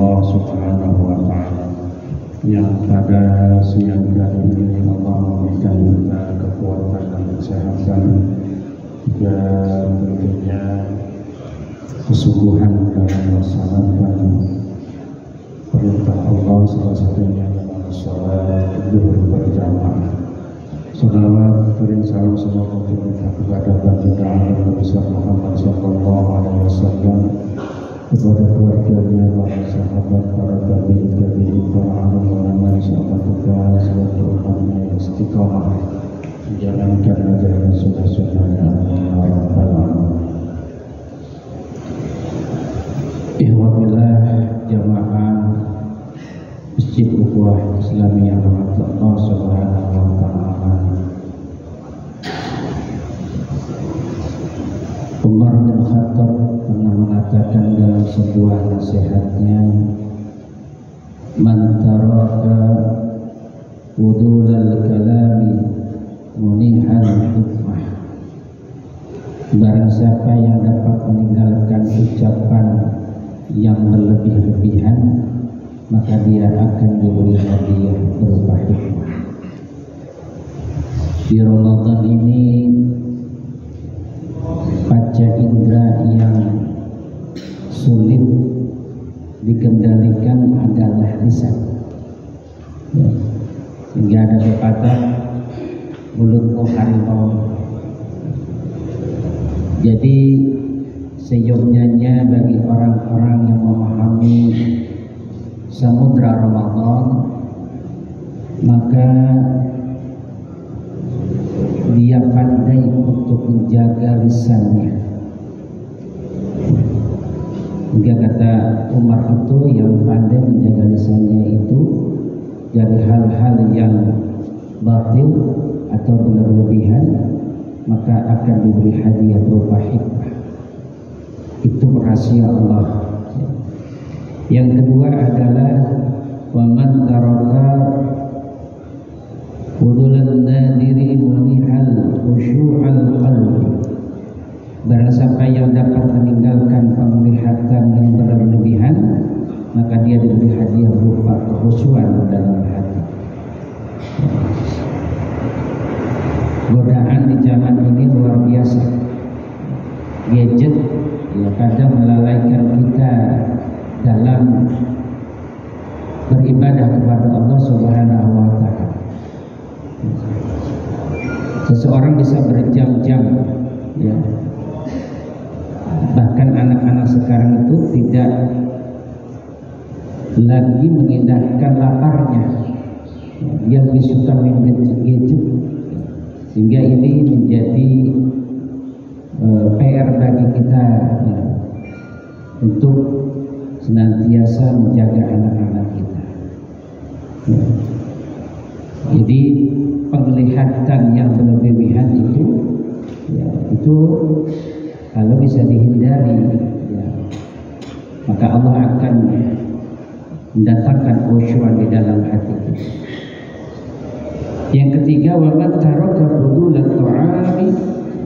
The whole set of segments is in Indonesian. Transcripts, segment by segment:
Allah Subhanahu wa Ta'ala, yang pada siang hari ini Allah memberikan kita kekuatan dan kesehatan, juga tentunya kesungguhan dalam melaksanakan perintah Allah, salah satunya adalah sholat zuhur berjamaah. Salawat kirim salam semoga kepada baginda Nabi Muhammad sallallahu alaihi wasallam, kepada keluarganya, para sahabat, para tabi'in, para ulama, sahabat kita, seluruh umatnya yang istiqamah menjalankan ajaran sunnah-sunnahnya. Ya Rabbal Alamin. Ihwatillah jamaah Masjid Ukhuwah Islamiyah Allah Subhanahu wa Ta'ala. Umar bin Khattab pernah mengatakan dalam sebuah nasihatnya, man taraka wudulal kalami munihal hikmah. Barang siapa yang dapat meninggalkan ucapan yang berlebih-lebihan, maka dia akan diberi hadiah berupa hikmah. Di Ramadan ini panca indera yang sulit dikendalikan adalah lisan, sehingga ada pepatah mulutmu harimau. Jadi seyogyanya bagi orang-orang yang memahami samudra Ramadan, maka dia pandai untuk menjaga lisannya. Hingga kata Umar itu, yang pandai menjaga lisannya itu dari hal-hal yang batil atau berlebihan, maka akan diberi hadiah berupa hikmah. Itu rahasia Allah. Yang kedua adalah wa man taraka wudulan nadiri munihal khusyu'al qalbi. Barang siapa yang dapat meninggalkan penglihatan yang berlebihan, maka dia diberi hadiah berupa kekhusyuan dalam hati. Godaan di zaman ini luar biasa. Gadget kadang melalaikan kita dalam beribadah kepada Allah Subhanahu wa Ta'ala. Seseorang bisa berjam-jam, ya. Bahkan anak-anak sekarang itu tidak lagi mengindahkan laparnya, dia lebih suka main gadget, sehingga ini menjadi PR bagi kita, ya, untuk senantiasa menjaga anak-anak kita. Ya. Jadi penglihatan yang berlebihan itu, ya, itu kalau bisa dihindari, ya, maka Allah akan mendatangkan khusyuan di dalam hati kita. Yang ketiga, wa man taraka fudulat ta'ami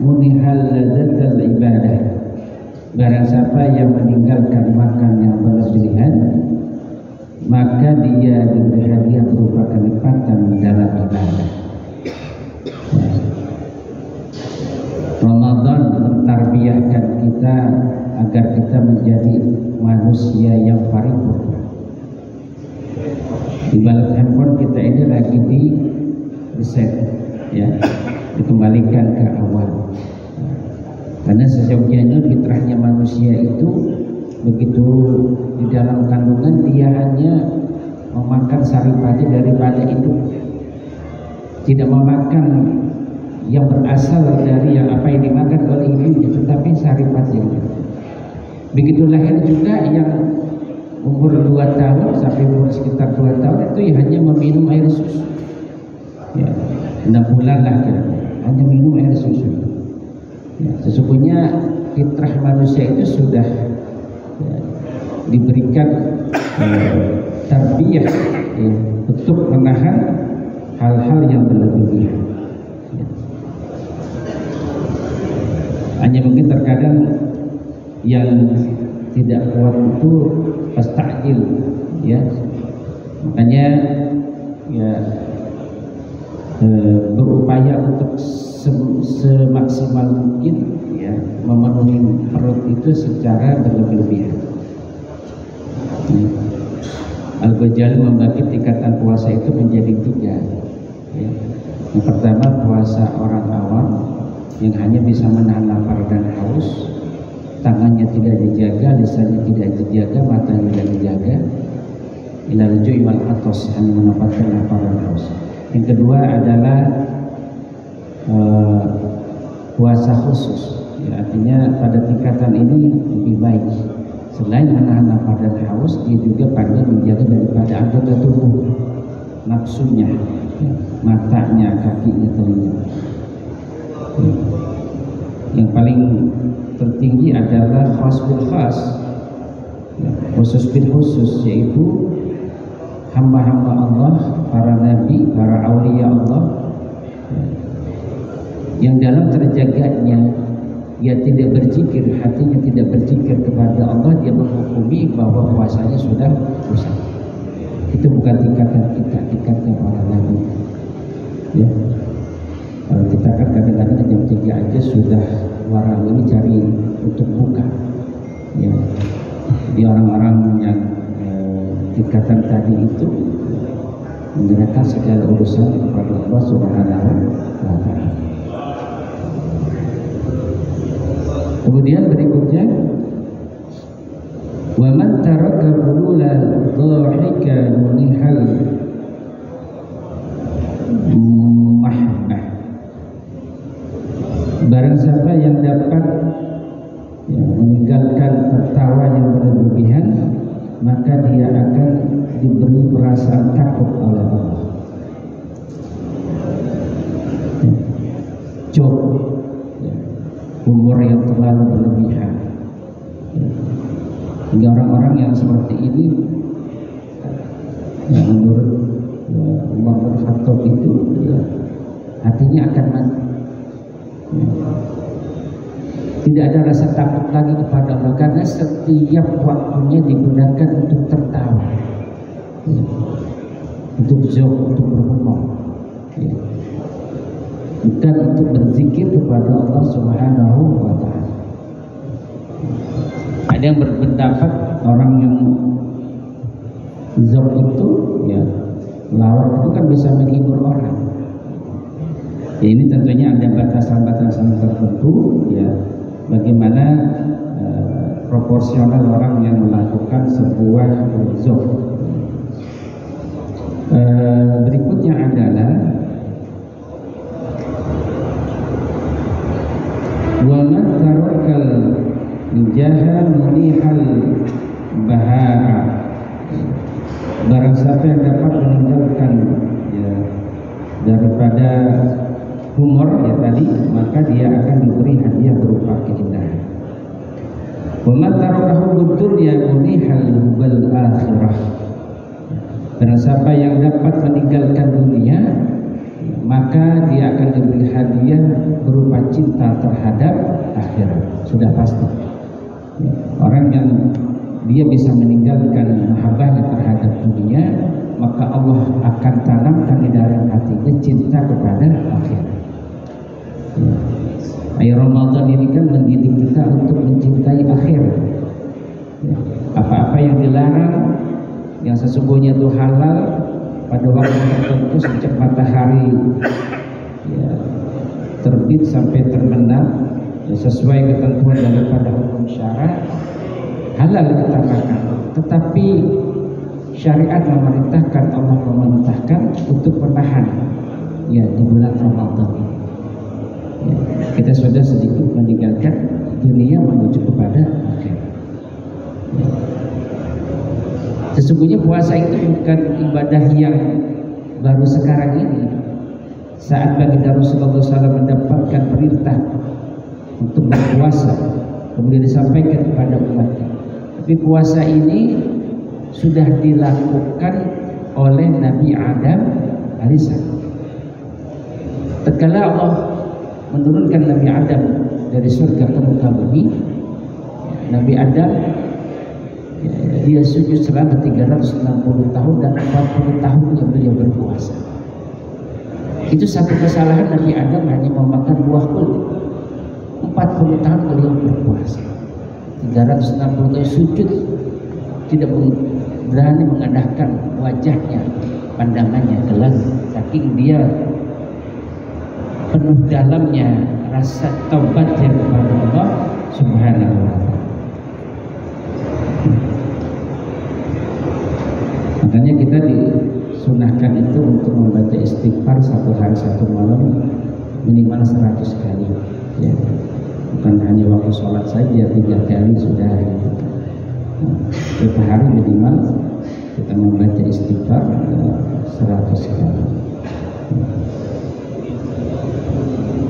munihal ladzatal ibadah. Barang siapa yang meninggalkan makan yang berlebihan, maka dia diberi hadiah berupa kenikmatan dalam ibadah. Ramadan mentarbiahkan kita agar kita menjadi manusia yang paripurna. Di balik handphone kita ini lagi di reset, ya, dikembalikan ke awal. Karena sejauhnya fitrahnya manusia itu begitu di dalam kandungan, dia hanya memakan saripati daripada itu, tidak memakan yang berasal dari yang apa yang dimakan oleh ibunya, tetapi saripati. Begitu lahir juga yang umur 2 tahun sampai umur sekitar 2 tahun itu ya hanya meminum air susu, ya, 6 bulan lah kira, hanya minum air susu. Ya, sesungguhnya fitrah manusia itu sudah, ya, diberikan tarbiyah, ya, untuk menahan hal-hal yang berlebihan. Ya. Hanya mungkin terkadang yang tidak kuat itu pasta'il, ya. Makanya ya berupaya untuk semaksimal mungkin ya memenuhi perut itu secara berlebihan. Al-Ghazali membagi tingkatan puasa itu menjadi 3 ya. Yang pertama puasa orang awam yang hanya bisa menahan lapar dan haus, tangannya tidak dijaga, lisannya tidak dijaga, matanya tidak dijaga, ilal ju'i wal atos, hanya mendapatkan lapar dan haus. Yang kedua adalah puasa khusus ya, artinya pada tingkatan ini lebih baik. Selain menahan lapar dan haus, dia juga pandai menjaga daripada anggota tubuh, nafsunya, ya, matanya, kakinya, telinga. Ya. Yang paling tertinggi adalah khas bil khas, ya, khusus bil khusus, yaitu hamba-hamba Allah, para nabi, para aulia Allah, ya, yang dalam terjaganya dia tidak berzikir, hatinya tidak berzikir kepada Allah, dia menghukumi bahwa puasanya sudah rusak. Itu bukan tingkatan kita, tingkatnya para nabi. Ya. Kalau kita kan kadang-kadang jam 3 aja sudah warang ini cari untuk buka. Ya. Di orang-orang yang tingkatan tadi itu menyerahkan segala urusan kepada Allah Subhanahu wa Ta'ala. Kemudian berikutnya, wa man taraka bulula dhahika munihal mahbah. Barang siapa yang dapat ya, meninggalkan tertawa yang berlebihan, maka dia akan diberi perasaan takut oleh Allah. Joke, humor yang terlalu berlebihan. Hingga orang-orang yang seperti ini, yang menurut Umar bin Khattab itu, ya, hatinya akan mati. Ya. Tidak ada rasa takut lagi kepada Allah karena setiap waktunya digunakan untuk tertawa, ya, untuk joke, untuk berhumor. Ya. Bukan untuk berzikir kepada Allah Subhanahu wa Ta'ala. Ada yang berpendapat orang yang zok itu ya, lawak itu kan bisa menghibur orang. Ya, ini tentunya ada batasan-batasan tertentu ya, bagaimana proporsional orang yang melakukan sebuah zok. Berikutnya adalah wa man tarakal jaha munihal bahara. Barang siapa yang dapat meninggalkan ya, daripada humor ya tadi, maka dia akan diberi hadiah berupa keindahan. Wa man tarakahu dunya munihal bal akhirah. Barang siapa yang dapat meninggalkan dunia, maka dia akan diberi hadiah berupa cinta terhadap akhirat. Sudah pasti. Orang yang dia bisa meninggalkan mahabbahnya terhadap dunia, maka Allah akan tanamkan di dalam hatinya cinta kepada akhirat. Ayat Ramadan ini kan mendidik kita untuk mencintai akhirat. Apa-apa yang dilarang, yang sesungguhnya itu halal, pada waktu tertentu sejak matahari ya, terbit sampai terbenam ya, sesuai ketentuan daripada hukum syara, halal kita makan. Tetapi syariat memerintahkan, Allah memerintahkan untuk menahan ya di bulan Ramadan ya, kita sudah sedikit meninggalkan dunia menuju kepada akhirat ya. Sesungguhnya puasa itu bukan ibadah yang baru sekarang ini. Saat baginda Rasulullah SAW mendapatkan perintah untuk berpuasa, kemudian disampaikan kepada umatnya. Tapi puasa ini sudah dilakukan oleh Nabi Adam alaihissalam. Tatkala Allah menurunkan Nabi Adam dari surga ke muka bumi, Nabi Adam Dia sujud selama 360 tahun dan 40 tahunnya beliau berpuasa. Itu satu kesalahan Nabi Adam hanya memakan buah kuldi. 40 tahun beliau berpuasa. 360 tahun sujud, tidak berani mengadahkan wajahnya, pandangannya ke langit, saking dia penuh dalamnya rasa taubatnya kepada Allah Subhanahu wa ta'ala. Makanya kita disunahkan itu untuk membaca istighfar satu hari satu malam minimal 100 kali, ya. Bukan hanya waktu sholat saja 3 kali sudah. Setiap hari minimal kita membaca istighfar 100 kali.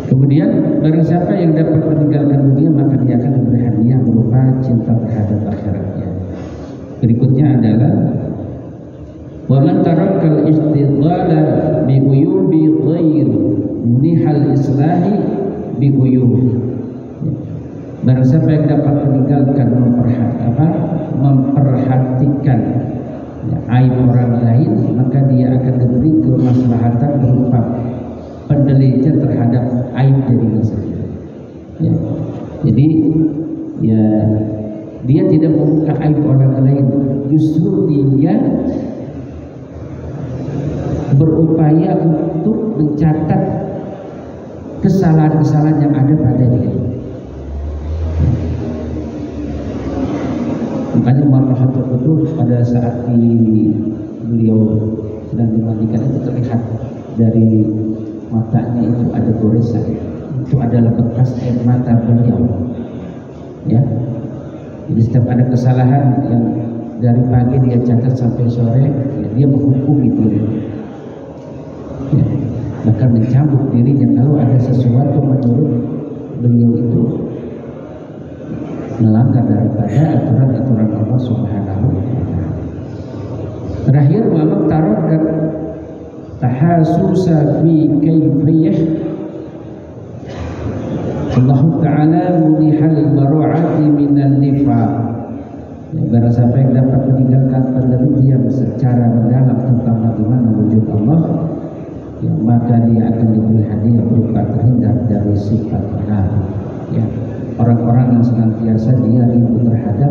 Kemudian barang siapa yang dapat meninggalkan dunia maka dia akan diberi hadiah berupa cinta terhadap akhiratnya. Berikutnya adalah wa man tarakal istidlala bi uyubi ghair munihal islahi bi uyubi. Barang siapa yang dapat meninggalkan memperhatikan aib orang lain maka dia akan diberi kemaslahatan berupa penelitian terhadap aib dirinya sendiri. Ya. Jadi ya dia tidak membuka aib orang lain, justru dia berupaya untuk mencatat kesalahan-kesalahan yang ada pada dia. Makanya Umar bin Khattab itu pada saat beliau sedang dimandikan itu terlihat dari matanya itu ada goresan, itu adalah bekas air mata beliau, ya. Jadi setiap ada kesalahan yang dari pagi dia catat sampai sore, ya, dia menghukumi diri, ya. Bahkan mencambuk dirinya kalau ada sesuatu menurut beliau itu melanggar daripada aturan-aturan Allah Subhanahu wa ta'ala. Terakhir, wa maqtarakat tahasusa fi kayfiyah Allah Ta'ala munihal baru'ati minan nifaq. Barang siapa yang dapat meninggalkan penelitian secara mendalam tentang bagaimana wujud Allah, ya, maka dia akan diberi hadiah berupa terhindar dari sifat benar, ya. Orang-orang yang senantiasa dia rindu terhadap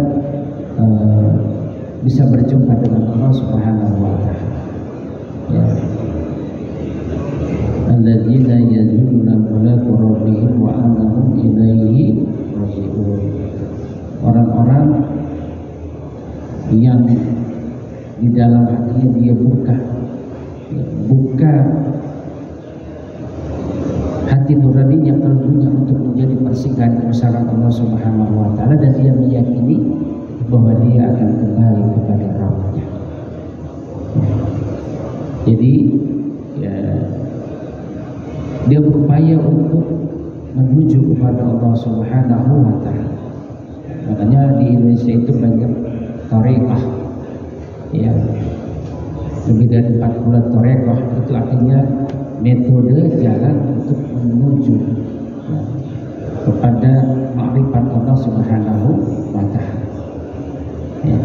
bisa berjumpa dengan Allah Subhanahu wa ta'ala, ya. Alladzina yajiduna mulaka rabbihim wa annahum ilaihi raji'un. Orang-orang yang di dalam hatinya dia buka hati nuraninya, kalbunya untuk menjadi persinggahan kebesaran Allah Subhanahu wa ta'ala, dan dia meyakini bahwa dia akan kembali kepada Rabb-Nya. Jadi ya, dia berupaya untuk menuju kepada Allah Subhanahu wa ta'ala. Makanya di Indonesia itu banyak thariqah, ya. Lebih dari 40 thariqah, itu artinya metode jalan untuk menuju, ya, kepada makrifat Allah Subhanahu wa ta'ala, ya.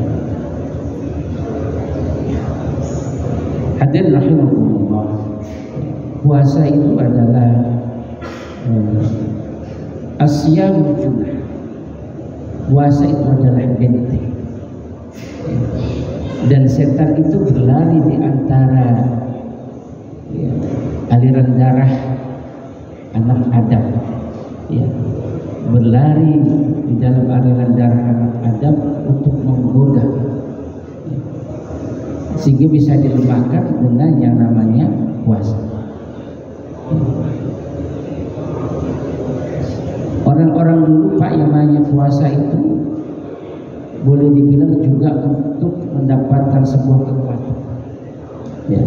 Hadirin rahimakumullah, puasa itu adalah asyamu junah. Puasa itu adalah benteng, ya. Dan setan itu berlari di antara, ya, aliran darah anak Adam, ya, berlari di dalam aliran darah anak Adam untuk menggoda, ya, sehingga bisa dilemahkan dengan yang namanya puasa. Orang-orang dulu Pak yang namanya puasa itu boleh dibilang juga untuk mendapatkan sebuah kekuatan, ya.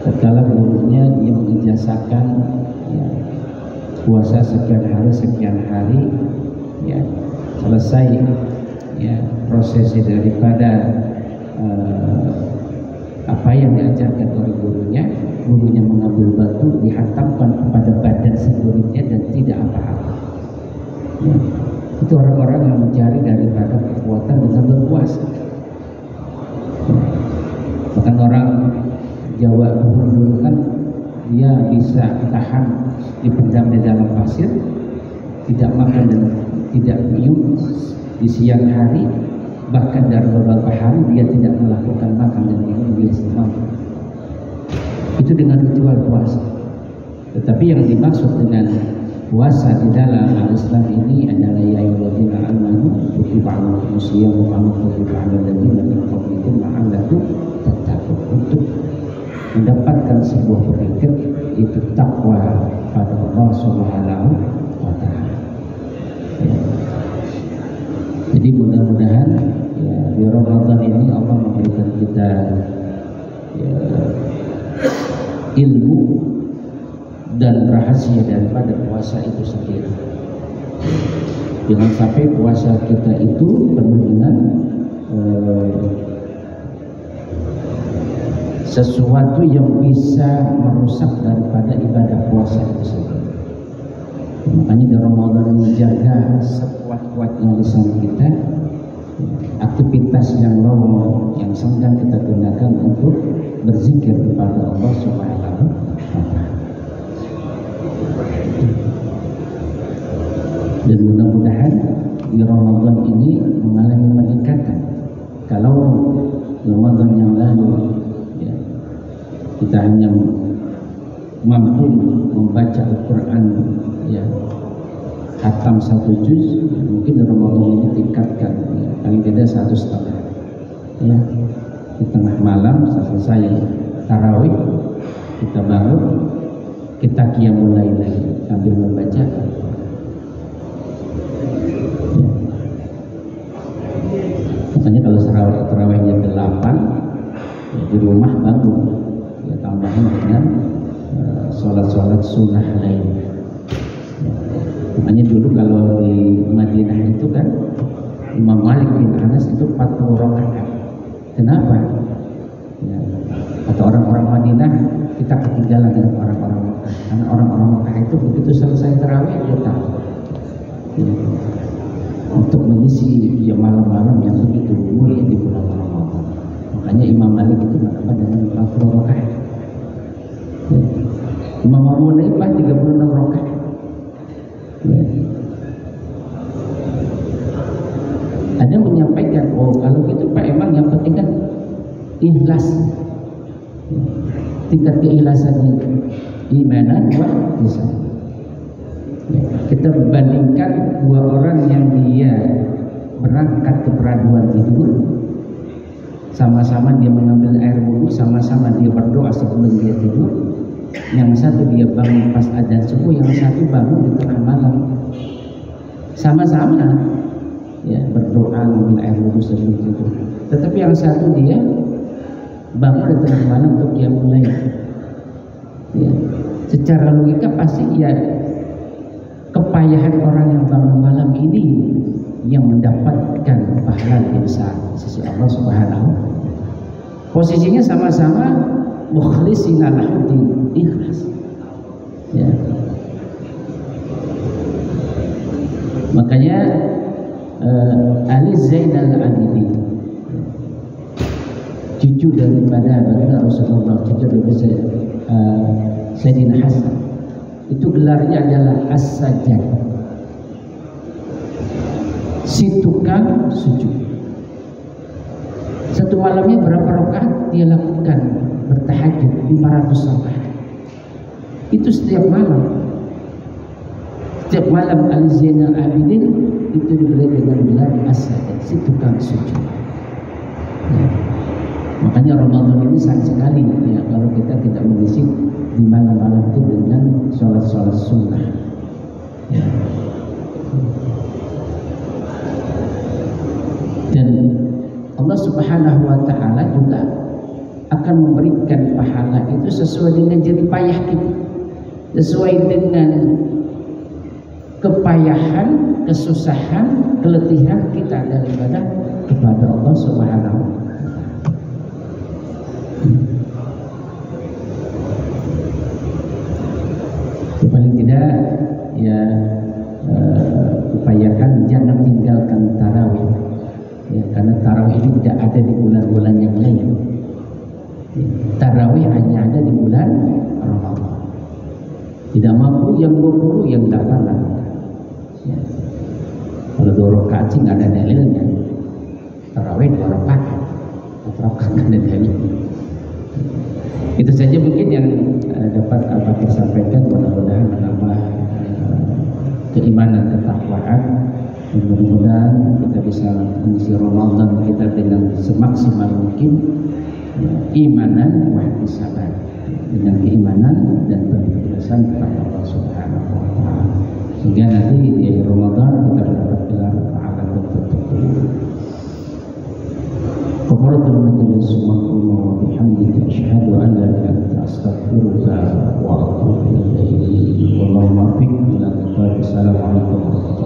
Tatkala gurunya dia mengijazakan, ya, puasa sekian hari, ya, selesai, ya, prosesi daripada apa yang diajarkan oleh gurunya mengambil batu dihantamkan kepada badan si muridnya dan tidak apa-apa, ya. Itu orang-orang yang mencari daripada kekuatan dengan berpuasa. Bahkan orang Jawa dulu kan dia bisa tahan dipendam di dalam pasir, tidak makan dan tidak minum di siang hari, bahkan dari beberapa hari dia tidak melakukan makan dan minum, dia mampu. Itu dengan ritual puasa. Tetapi yang dimaksud dengan puasa di dalam Al-Islam ini adalah ya ayyuhalladzina amanu kutiba alaikumus syiyamu kama kutiba alal ladzina min qablikum la'allakum tattaqun, untuk mendapatkan sebuah berkat itu takwa pada Allah Subhanahu wa taala. Jadi mudah-mudahan ya, di Ramadan ini Allah memberikan kita ya, ilmu dan rahasia daripada puasa itu sendiri. Jangan sampai puasa kita itu penuh dengan sesuatu yang bisa merusak daripada ibadah puasa itu sendiri. Makanya di Ramadan menjaga sekuat-kuatnya lisan kita, aktivitas yang lowong yang sedang kita gunakan untuk berzikir kepada Allah Subhanahu wa taala. Dan mudah-mudahan di Ramadan ini mengalami peningkatan. Kalau Ramadan yang lalu ya, kita hanya mampu membaca Al-Quran ya, khatam 1 juz, mungkin di Ramadan ini tingkatkan ya, paling tidak 1,5 ya, di tengah malam selesai tarawih kita bangun, kita qiyamul lail lagi sambil membaca ya. Makanya kalau tarawihnya 8 ya, di rumah bangun ya, tambahin dengan sholat-sholat sunnah lain. Makanya dulu kalau di Madinah itu kan Imam Malik bin Anas itu 40 rakaat. Kenapa? Ya, atau orang-orang Madinah kita ketinggalan dengan orang-orang Mekah. Karena orang-orang Mekah itu begitu selesai tarawih dia tahu ya, untuk mengisi ya, malam-malam yang begitu mulia di bulan Ramadan. Makanya Imam Malik itu mendapat dengan 40 rakaat. Ya. Imam Abu Hanifah 36 rakaat. Ya. Ada menyampaikan, oh kalau gitu Pak, emang yang penting kan ikhlas. Ya. Tingkat keikhlasannya imanan wa ihsan. Ya. Kita bandingkan 2 orang yang dia berangkat ke peraduan tidur, sama-sama dia mengambil air wudu, sama-sama dia berdoa sebelum dia tidur. Yang satu dia bangun pas adzan subuh, yang satu bangun di tengah malam. Sama-sama ya berdoa mengambil air wudu sebelum tidur. Tetapi yang satu dia bangun di tengah malam untuk dia mulai. Ya, secara logika pasti ya kepayahan orang yang bangun malam ini yang mendapatkan pahala lebih besar di sisi Allah Subhanahu. Posisinya sama-sama mukhlisina lahuddin, ikhlas. Ya. Makanya Ali Zainal Abidin, cucu daripada baginda Rasulullah, cucu daripada Sayyidina Hasan, itu gelarnya adalah As-Sajjad, si tukang sujud. Satu malamnya berapa rakaat dia lakukan bertahajud? 500 rakaat. Itu setiap malam. Setiap malam Ali Zainal Abidin itu diberi dengan gelar As-Sajjad, si tukang sujud. Ya. Makanya Ramadan ini sayang sekali ya kalau kita tidak mengisi di malam-malam itu dengan sholat-sholat sunnah. Ya. Dan Allah Subhanahu wa taala juga akan memberikan pahala itu sesuai dengan jerih payah kita, sesuai dengan kepayahan, kesusahan, keletihan kita daripada kepada Allah Subhanahu wa taala. Paling tidak ya upayakan jangan tinggalkan tarawih. ya, karena tarawih itu tidak ada di bulan-bulan yang lain. Tarawih hanya ada di bulan Ramadan. Tidak mampu yang 20, yang 8 lah. Ya. Kalau 2 rakaat sih nggak ada dalilnya. Tarawih 2 rakaat, 4 rakaat nggak ada dalil. Itu saja mungkin yang dapat kita sampaikan, mudah-mudahan menambah keimanan dan ketakwaan. Mudah-mudahan kita bisa mengisi Ramadan kita dengan semaksimal mungkin imanan wa ihtisaban, dengan keimanan dan berikhlasan kepada Allah Subhanahu wa taala. Sehingga nanti di akhir Ramadan kita dapat gelar pahala tertentu. Qafaratul majlis wa bihamdika asyhadu an la ilaha illa anta astaghfiruka wa atubu ilaik. Wallahu muwaffiq ila aqwamit. Assalamualaikum warahmatullahi wabarakatuh.